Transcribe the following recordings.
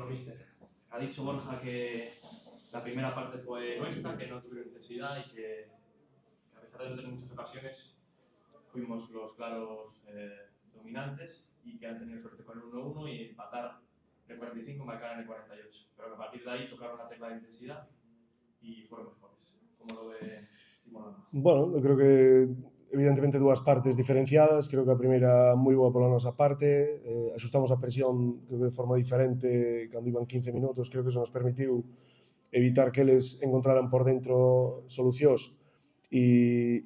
Bueno, mister, ha dicho Borja que la primera parte fue nuestra, que no tuvieron intensidad y que a pesar de no tener muchas ocasiones, fuimos los claros dominantes y que han tenido suerte con el 1-1 y empatar en el 45 y marcar en el 48. Pero que a partir de ahí tocaron la tecla de intensidad y fueron mejores. ¿Cómo lo ve Simón? Bueno, eu creo que evidentemente dúas partes diferenciadas. Creo que a primeira moi boa pola nosa parte, axustamos a presión creo que de forma diferente cando iban 15 minutos. Creo que eso nos permitiu evitar que eles encontraran por dentro solucións e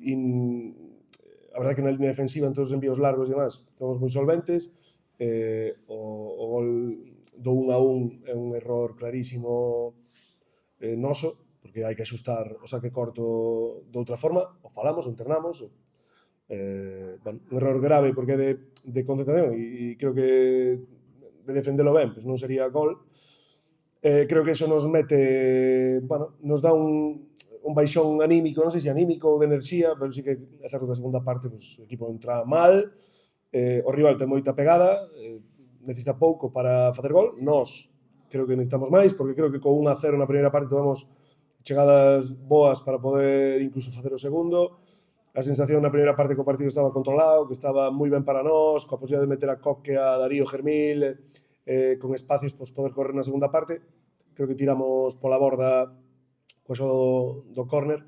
a verdade que na línea defensiva en todos os envíos largos e demás estamos moi solventes. O gol do 1-1 é un error clarísimo noso, porque hai que axustar o saque corto de outra forma, o falamos, o internamos, bueno, un error grave porque é de concentración e creo que de defendelo ben, pois non sería gol. Creo que eso nos mete, bueno, nos dá un baixón anímico, non sei se anímico ou de enerxía, pero sí que é certo que a segunda parte pues, o equipo entra mal, o rival ten moita pegada, necesita pouco para facer gol, nós creo que necesitamos máis, porque creo que con 1-0 na primeira parte tivemos chegadas boas para poder incluso facer o segundo. A sensación na primeira parte que o partido estaba controlado, que estaba moi ben para nós, coa posibilidad de meter a Coque, a Darío, Germil, con espacios pues, poder correr na segunda parte. Creo que tiramos pola borda coa xogo do córner.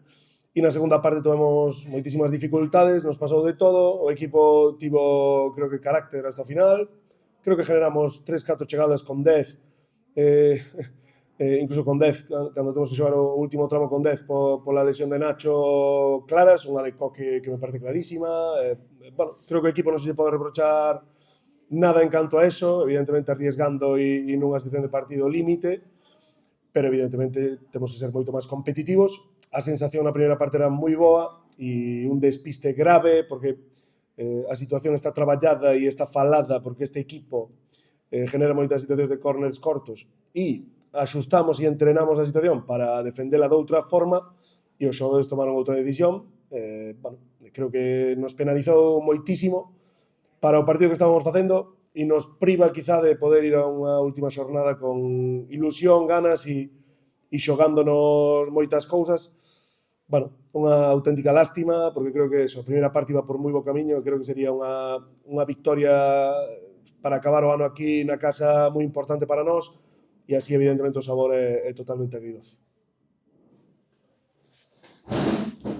E na segunda parte tivemos moitísimas dificultades, nos pasou de todo, o equipo tivo, creo que, carácter hasta o final. Creo que generamos 3-4 chegadas con 10, incluso con 10, cando temos que xogar o último tramo con 10 pola lesión de Nacho claras, unha de Coque que me parece clarísima. Bueno, creo que o equipo non se pode reprochar nada en canto a eso, evidentemente arriesgando e nunha situación de partido límite, pero evidentemente temos que ser moito máis competitivos. A sensación na primeira parte era moi boa e un despiste grave, porque a situación está traballada e está falada porque este equipo genera moitas situacións de corners cortos e axustamos e entrenamos a situación para defendela de outra forma e os xogadores tomaron outra decisión. Bueno, creo que nos penalizou moitísimo para o partido que estábamos facendo e nos priva quizá de poder ir a unha última xornada con ilusión, ganas e xogándonos moitas cousas. Bueno, unha auténtica lástima, porque creo que eso, a primeira parte iba por moi bo camiño e creo que sería unha victoria para acabar o ano aquí na casa moi importante para nós e así evidentemente o sabor é totalmente agridoce.